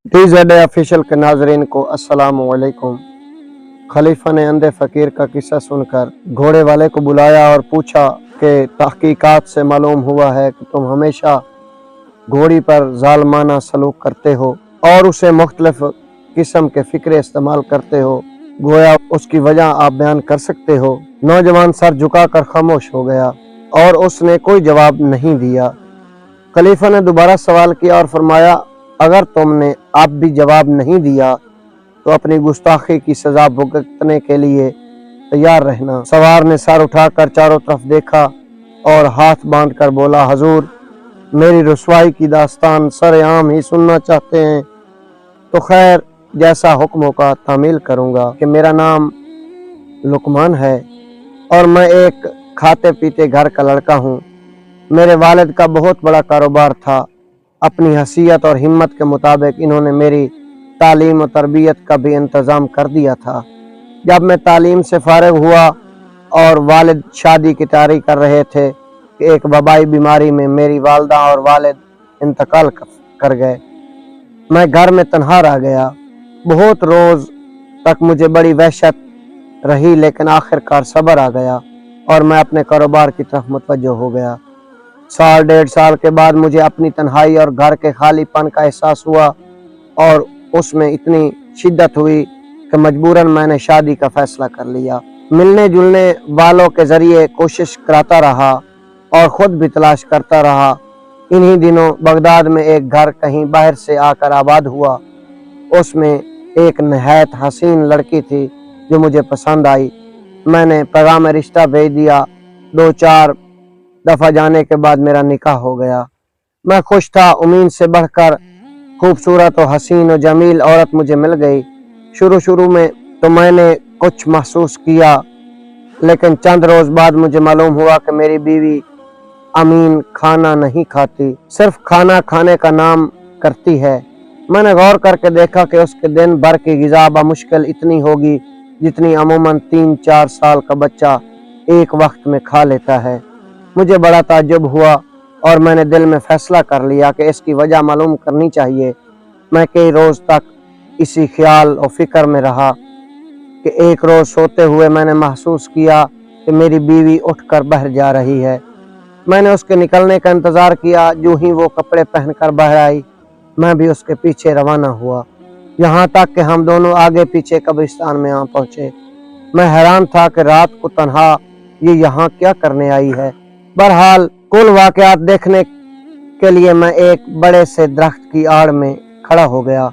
DZA official के नाजरीन को अस्सलाम वालेकुम। खलीफा ने अंधे फकीर का किस्सा सुनकर घोड़े वाले को बुलाया और पूछा कि तहकीकात से मालूम हुआ है कि तुम हमेशा घोड़ी पर जालमाना सलूक करते हो और उसे मुख्तलिफ किस्म के फिक्रे इस्तेमाल करते हो, गोया उसकी वजह आप बयान कर सकते हो। नौजवान सर झुकाकर खामोश हो गया और उसने कोई जवाब नहीं दिया। खलीफा ने दोबारा सवाल किया और फरमाया, अगर तुमने अब भी जवाब नहीं दिया तो अपनी गुस्ताखी की सजा भुगतने के लिए तैयार रहना। सवार ने सर उठाकर चारों तरफ देखा और हाथ बांधकर बोला, हजूर, मेरी रुसवाई की दास्तान सरेआम ही सुनना चाहते हैं तो खैर, जैसा हुक्म होगा तामील करूंगा कि मेरा नाम लुकमान है और मैं एक खाते पीते घर का लड़का हूँ। मेरे वालिद का बहुत बड़ा कारोबार था। अपनी हसीयत और हिम्मत के मुताबिक इन्होंने मेरी तालीम और तरबियत का भी इंतज़ाम कर दिया था। जब मैं तालीम से फारिग हुआ और वालिद शादी की तैयारी कर रहे थे कि एक वबाई बीमारी में मेरी वालदा और वालिद इंतकाल कर गए। मैं घर में तन्हा रह गया। बहुत रोज़ तक मुझे बड़ी वहशत रही, लेकिन आखिरकार सब्र आ गया और मैं अपने कारोबार की तरफ मुतवज्जो हो गया। साल डेढ़ साल के बाद मुझे अपनी तन्हाई और घर के खालीपन का एहसास हुआ और उसमें इतनी शिद्दत हुई कि मजबूरन मैंने शादी का फैसला कर लिया। मिलने जुलने वालों के जरिए कोशिश कराता रहा और ख़ुद भी तलाश करता रहा। इन्हीं दिनों बगदाद में एक घर कहीं बाहर से आकर आबाद हुआ। उसमें एक नहायत हसीन लड़की थी जो मुझे पसंद आई। मैंने पैगाम रिश्ता भेज दिया। 2-4 दफ़ा जाने के बाद मेरा निकाह हो गया। मैं खुश था। उम्मीद से बढ़कर खूबसूरत और हसीन और जमील औरत मुझे मिल गई। शुरू में तो मैंने कुछ महसूस किया, लेकिन चंद रोज़ बाद मुझे मालूम हुआ कि मेरी बीवी अमीन खाना नहीं खाती, सिर्फ खाना खाने का नाम करती है। मैंने गौर करके देखा कि उसके दिन भर की ग़िज़ा बमुश्किल इतनी होगी जितनी अमूमन 3-4 साल का बच्चा एक वक्त में खा लेता है। मुझे बड़ा ताज्जुब हुआ और मैंने दिल में फ़ैसला कर लिया कि इसकी वजह मालूम करनी चाहिए। मैं कई रोज़ तक इसी ख्याल और फिक्र में रहा कि एक रोज़ सोते हुए मैंने महसूस किया कि मेरी बीवी उठकर बाहर जा रही है। मैंने उसके निकलने का इंतज़ार किया। जो ही वो कपड़े पहनकर बाहर आई, मैं भी उसके पीछे रवाना हुआ, यहाँ तक कि हम दोनों आगे पीछे कब्रिस्तान में आ पहुँचे। मैं हैरान था कि रात को तन्हा ये यहाँ क्या करने आई है। बहरहाल कुल वाक़यात देखने के लिए मैं एक बड़े से दरख्त की आड़ में खड़ा हो गया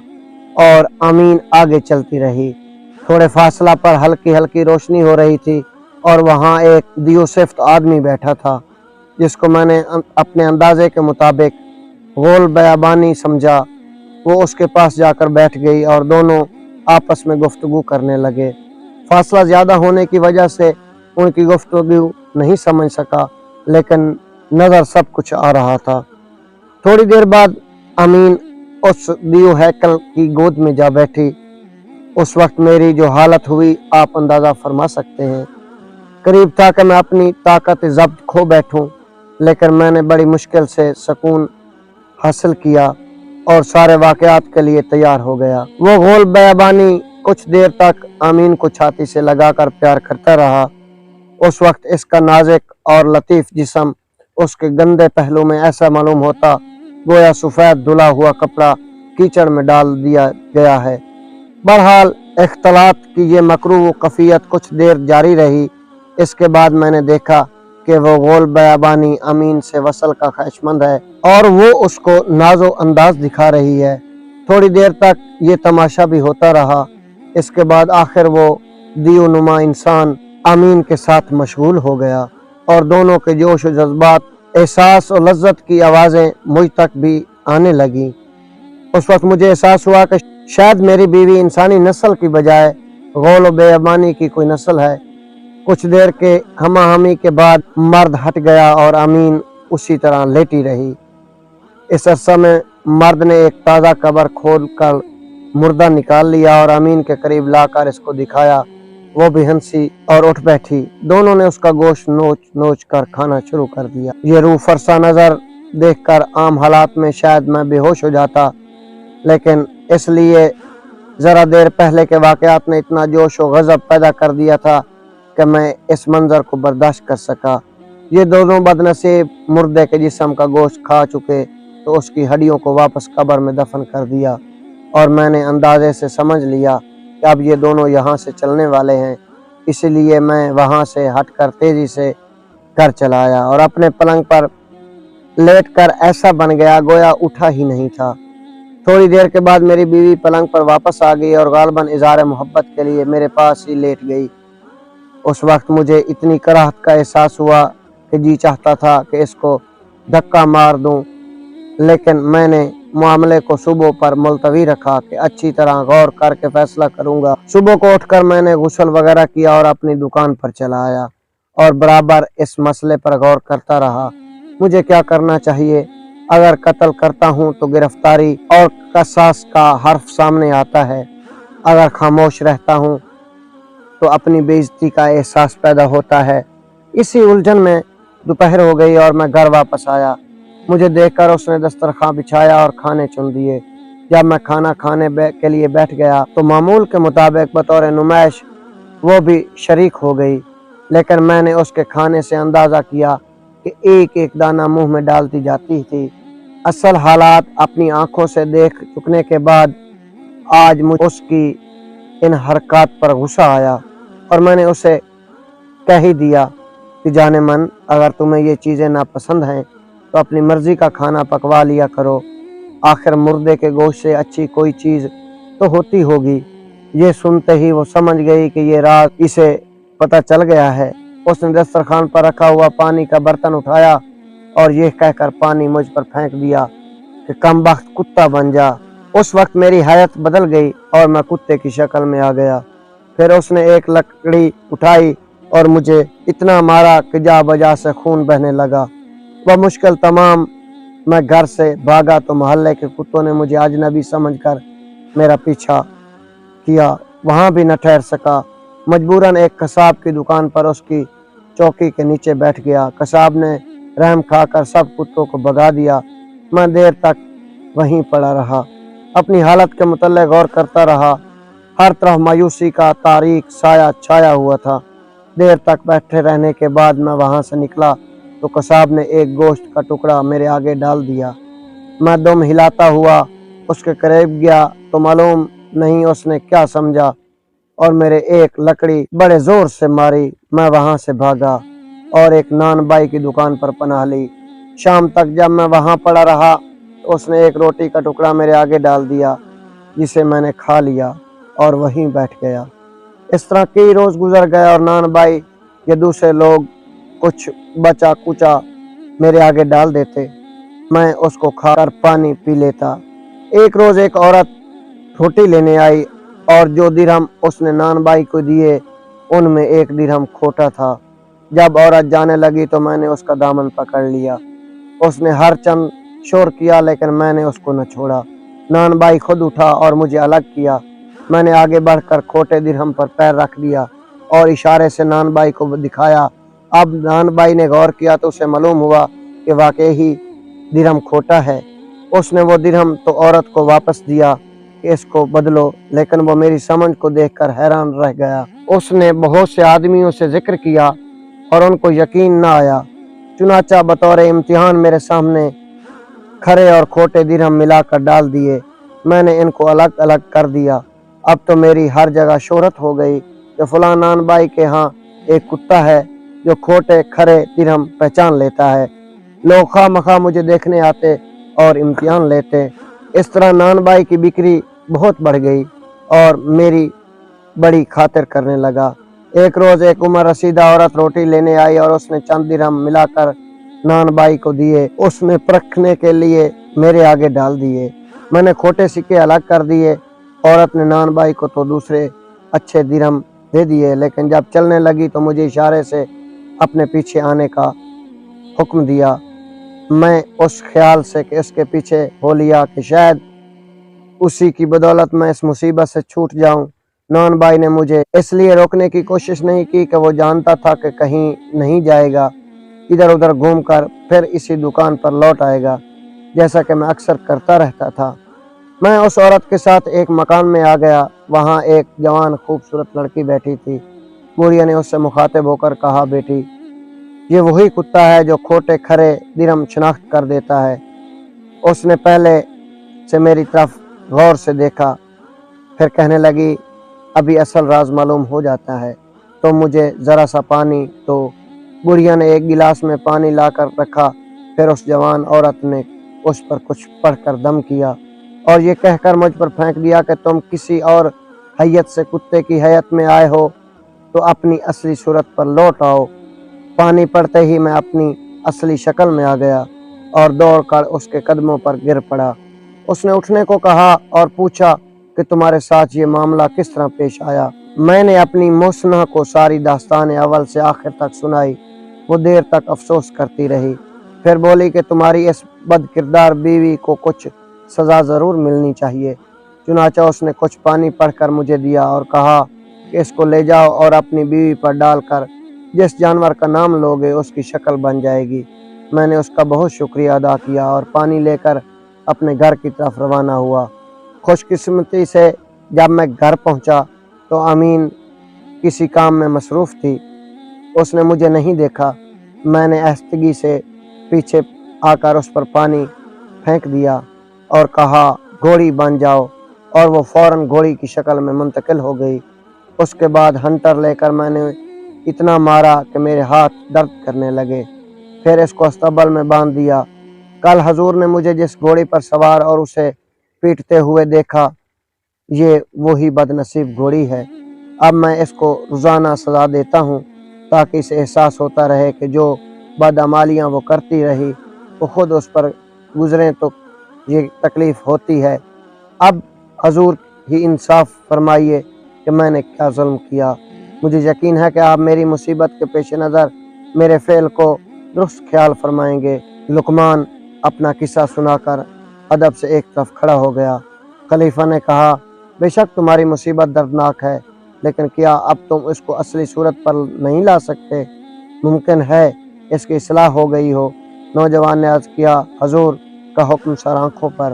और अमीन आगे चलती रही। थोड़े फासला पर हल्की हल्की रोशनी हो रही थी और वहाँ एक दियोसिफ्त आदमी बैठा था जिसको मैंने अपने अंदाजे के मुताबिक गोल बयाबानी समझा। वो उसके पास जाकर बैठ गई और दोनों आपस में गुफ्तगू करने लगे। फासला ज़्यादा होने की वजह से उनकी गुफ्तगू नहीं समझ सका, लेकिन नज़र सब कुछ आ रहा था। थोड़ी देर बाद अमीन उस दियो हैकल की गोद में जा बैठी। उस वक्त मेरी जो हालत हुई आप अंदाज़ा फरमा सकते हैं। करीब था कि मैं अपनी ताकत ज़ब्त खो बैठूं, लेकिन मैंने बड़ी मुश्किल से सुकून हासिल किया और सारे वाक़यात के लिए तैयार हो गया। वो गोल बयाबानी कुछ देर तक अमीन को छाती से लगाकर प्यार करता रहा। उस वक्त इसका नाजुक और लतीफ़ जिस्म उसके गंदे पहलू में ऐसा मालूम होता गोया सफ़ेद धुला हुआ कपड़ा कीचड़ में डाल दिया गया है। बहरहाल इख्तलात की ये मकरूह कफ़ियत कुछ देर जारी रही। इसके बाद मैंने देखा कि वो गोल बयाबानी अमीन से वसल का ख्वाहिशमंद है और वो उसको नाजो अंदाज दिखा रही है। थोड़ी देर तक ये तमाशा भी होता रहा। इसके बाद आखिर वो दियो नुमा इंसान अमीन के साथ मशगूल हो गया और दोनों के जोश और जज्बात, एहसास और लज्जत की आवाज़ें मुझ तक भी आने लगी। उस वक्त मुझे एहसास हुआ कि शायद मेरी बीवी इंसानी नस्ल की बजाय गोल बयाबानी की कोई नस्ल है। कुछ देर के हमाहमी के बाद मर्द हट गया और अमीन उसी तरह लेटी रही। इस अरसा में मर्द ने एक ताज़ा कब्र खोल कर मुर्दा निकाल लिया और अमीन के करीब लाकर इसको दिखाया। वो भी हंसी और उठ बैठी। दोनों ने उसका गोश्त नोच नोच कर खाना शुरू कर दिया। ये रूह फरसा नज़र देखकर आम हालात में शायद मैं बेहोश हो जाता, लेकिन इसलिए ज़रा देर पहले के वाक़यात ने इतना जोश व गज़ब पैदा कर दिया था कि मैं इस मंज़र को बर्दाश्त कर सका। ये दोनों बदनसीब मुर्दे के जिस्म का गोश्त खा चुके तो उसकी हड्डियों को वापस कब्र में दफन कर दिया, और मैंने अंदाजे से समझ लिया कि अब ये दोनों यहाँ से चलने वाले हैं। इसीलिए मैं वहाँ से हटकर तेज़ी से घर चला आया और अपने पलंग पर लेटकर ऐसा बन गया गोया उठा ही नहीं था। थोड़ी देर के बाद मेरी बीवी पलंग पर वापस आ गई और गालबन इज़हार मोहब्बत के लिए मेरे पास ही लेट गई। उस वक्त मुझे इतनी कराहत का एहसास हुआ कि जी चाहता था कि इसको धक्का मार दूं, लेकिन मैंने मामले को सुबह पर मुलतवी रखा कि अच्छी तरह गौर करके फैसला करूंगा। सुबह को उठकर मैंने गुस्ल वगैरह किया और अपनी दुकान पर चला आया और बराबर इस मसले पर गौर करता रहा। मुझे क्या करना चाहिए? अगर कत्ल करता हूं तो गिरफ्तारी और कसास का हर्फ सामने आता है, अगर खामोश रहता हूं तो अपनी बेइज्जती का एहसास पैदा होता है। इसी उलझन में दोपहर हो गई और मैं घर वापस आया। मुझे देखकर उसने दस्तरखान बिछाया और खाने चुन दिए। जब मैं खाना खाने के लिए बैठ गया तो मामूल के मुताबिक बतौर नुमाइश वो भी शरीक हो गई, लेकिन मैंने उसके खाने से अंदाज़ा किया कि एक एक दाना मुंह में डालती जाती थी। असल हालात अपनी आंखों से देख चुकने के बाद आज मुझे उसकी इन हरकत पर गुस्सा आया और मैंने उसे कह ही दिया कि जाने मन, अगर तुम्हें ये चीज़ें नापसंद हैं तो अपनी मर्जी का खाना पकवा लिया करो। आखिर मुर्दे के गोश्त से अच्छी कोई चीज़ तो होती होगी। ये सुनते ही वो समझ गई कि ये राज इसे पता चल गया है। उसने दस्तरखान पर रखा हुआ पानी का बर्तन उठाया और ये कहकर पानी मुझ पर फेंक दिया कि कमबख्त कुत्ता बन जा। उस वक्त मेरी हालत बदल गई और मैं कुत्ते की शक्ल में आ गया। फिर उसने एक लकड़ी उठाई और मुझे इतना मारा कि जा बजा से खून बहने लगा। वह मुश्किल तमाम मैं घर से भागा तो मोहल्ले के कुत्तों ने मुझे अजनबी समझकर मेरा पीछा किया। वहाँ भी न ठहर सका। मजबूरन एक कसाब की दुकान पर उसकी चौकी के नीचे बैठ गया। कसाब ने रहम खाकर सब कुत्तों को भगा दिया। मैं देर तक वहीं पड़ा रहा, अपनी हालत के मुतल्लिक़ गौर करता रहा। हर तरफ मायूसी का तारीक साया छाया हुआ था। देर तक बैठे रहने के बाद मैं वहाँ से निकला तो कसाब ने एक गोश्त का टुकड़ा मेरे आगे डाल दिया। मैं दुम हिलाता हुआ उसके करीब गया तो मालूम नहीं उसने क्या समझा और मेरे एक लकड़ी बड़े जोर से मारी। मैं वहाँ से भागा और एक नान बाई की दुकान पर पनाह ली। शाम तक जब मैं वहाँ पड़ा रहा तो उसने एक रोटी का टुकड़ा मेरे आगे डाल दिया, जिसे मैंने खा लिया और वहीं बैठ गया। इस तरह कई रोज़ गुजर गए और नान बाई या दूसरे लोग कुछ बचा कुचा मेरे आगे डाल देते। मैं उसको खाकर पानी पी लेता। एक रोज़ एक औरत रोटी लेने आई और जो दिरहम उसने नान बाई को दिए उनमें एक दिरहम खोटा था। जब औरत जाने लगी तो मैंने उसका दामन पकड़ लिया। उसने हर चंद शोर किया लेकिन मैंने उसको न छोड़ा। नान बाई खुद उठा और मुझे अलग किया। मैंने आगे बढ़कर खोटे दिरहम पर पैर रख दिया और इशारे से नान बाई को दिखाया। अब नान बाई ने गौर किया तो उसे मालूम हुआ कि वाकई ही दिरहम खोटा है। उसने वो दिरहम तो औरत को वापस दिया कि इसको बदलो, लेकिन वो मेरी समझ को देखकर हैरान रह गया। उसने बहुत से आदमियों से जिक्र किया और उनको यकीन न आया। चुनाचा बतौर इम्तिहान मेरे सामने खरे और खोटे दिरहम मिलाकर डाल दिए। मैंने इनको अलग अलग कर दिया। अब तो मेरी हर जगह शोहरत हो गई कि फलां नान बाई के यहाँ एक कुत्ता है जो खोटे खरे दिरहम पहचान लेता है। लोग खामखा मुझे देखने आते और इम्तिहान लेते। इस तरह नान बाई की बिक्री बहुत बढ़ गई और मेरी बड़ी खातिर करने लगा। एक रोज़ एक उम्र रसीदा औरत रोटी लेने आई और उसने चंद दिरहम मिलाकर नान बाई को दिए। उसने परखने के लिए मेरे आगे डाल दिए। मैंने खोटे सिक्के अलग कर दिए। औरत ने नान बाई को तो दूसरे अच्छे दिरहम दे दिए, लेकिन जब चलने लगी तो मुझे इशारे से अपने पीछे आने का हुक्म दिया। मैं उस ख्याल से कि इसके पीछे हो लिया कि शायद उसी की बदौलत मैं इस मुसीबत से छूट जाऊं। नान बाई ने मुझे इसलिए रोकने की कोशिश नहीं की कि वो जानता था कि कहीं नहीं जाएगा, इधर उधर घूमकर फिर इसी दुकान पर लौट आएगा, जैसा कि मैं अक्सर करता रहता था। میں اس عورت کے ساتھ ایک مکان میں آ گیا، وہاں ایک جوان خوبصورت لڑکی بیٹھی تھی۔ بڑھیا نے اس سے مخاطب ہو کر کہا، بیٹی، یہ وہی کتا ہے جو کھوٹے کھرے درم شناخت کر دیتا ہے۔ اس نے پہلے سے میری طرف غور سے دیکھا، پھر کہنے لگی، ابھی اصل راز معلوم ہو جاتا ہے، تو مجھے ذرا سا پانی دو۔ بڑھیا نے ایک گلاس میں پانی لا کر رکھا، پھر اس جوان عورت نے اس پر کچھ پڑھ کر دم کیا اور یہ کہہ کر مجھ پر پھینک دیا کہ تم کسی اور حیت سے کتے کی حیت میں آئے ہو تو اپنی اصلی صورت پر لوٹ آؤ۔ پانی پڑتے ہی میں اپنی اصلی شکل میں آ گیا اور دوڑ کر اس کے قدموں پر گر پڑا۔ اس نے اٹھنے کو کہا اور پوچھا کہ تمہارے ساتھ یہ معاملہ کس طرح پیش آیا۔ میں نے اپنی محسنہ کو ساری داستان اول سے آخر تک سنائی۔ وہ دیر تک افسوس کرتی رہی، پھر بولی کہ تمہاری اس بد کردار بیوی کو کچھ سزا ضرور ملنی چاہیے۔ چنانچہ اس نے کچھ پانی پڑھ کر مجھے دیا اور کہا کہ اس کو لے جاؤ اور اپنی بیوی پر ڈال کر جس جانور کا نام لوگے اس کی شکل بن جائے گی۔ میں نے اس کا بہت شکریہ ادا کیا اور پانی لے کر اپنے گھر کی طرف روانہ ہوا۔ خوش قسمتی سے جب میں گھر پہنچا تو امین کسی کام میں مصروف تھی۔ اس نے مجھے نہیں دیکھا۔ میں نے آہستگی سے پیچھے آ کر اس پر پانی پھینک دیا اور کہا، گھوڑی بن جاؤ، اور وہ فوراً گھوڑی کی شکل میں منتقل ہو گئی۔ اس کے بعد ہنٹر لے کر میں نے اتنا مارا کہ میرے ہاتھ درد کرنے لگے، پھر اس کو استبل میں باندھ دیا۔ کل حضور نے مجھے جس گھوڑی پر سوار اور اسے پیٹتے ہوئے دیکھا، یہ وہی بد نصیب گھوڑی ہے۔ اب میں اس کو روزانہ سزا دیتا ہوں تاکہ اسے احساس ہوتا رہے کہ جو بدعمالیاں وہ کرتی رہی وہ خود اس پر گزریں تو یہ تکلیف ہوتی ہے۔ اب حضور ہی انصاف فرمائیے کہ میں نے کیا ظلم کیا۔ مجھے یقین ہے کہ آپ میری مصیبت کے پیش نظر میرے فعل کو درست خیال فرمائیں گے۔ لقمان اپنا قصہ سنا کر ادب سے ایک طرف کھڑا ہو گیا۔ خلیفہ نے کہا، بے شک تمہاری مصیبت دردناک ہے، لیکن کیا اب تم اس کو اصلی صورت پر نہیں لا سکتے؟ ممکن ہے اس کی اصلاح ہو گئی ہو۔ نوجوان نے عرض کیا، حضور کا حکم سر آنکھوں پر،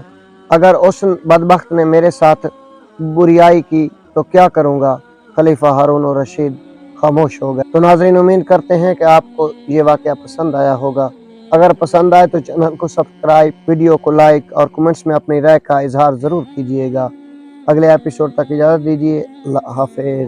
اگر اس بدبخت نے میرے ساتھ بریائی کی تو کیا کروں گا؟ خلیفہ ہارون الرشید خاموش ہو گئے۔ تو ناظرین، امید کرتے ہیں کہ آپ کو یہ واقعہ پسند آیا ہوگا۔ اگر پسند آئے تو چینل کو سبسکرائب، ویڈیو کو لائک اور کمنٹس میں اپنی رائے کا اظہار ضرور کیجیے گا۔ اگلے ایپیسوڈ تک اجازت دیجیے۔ اللہ حافظ۔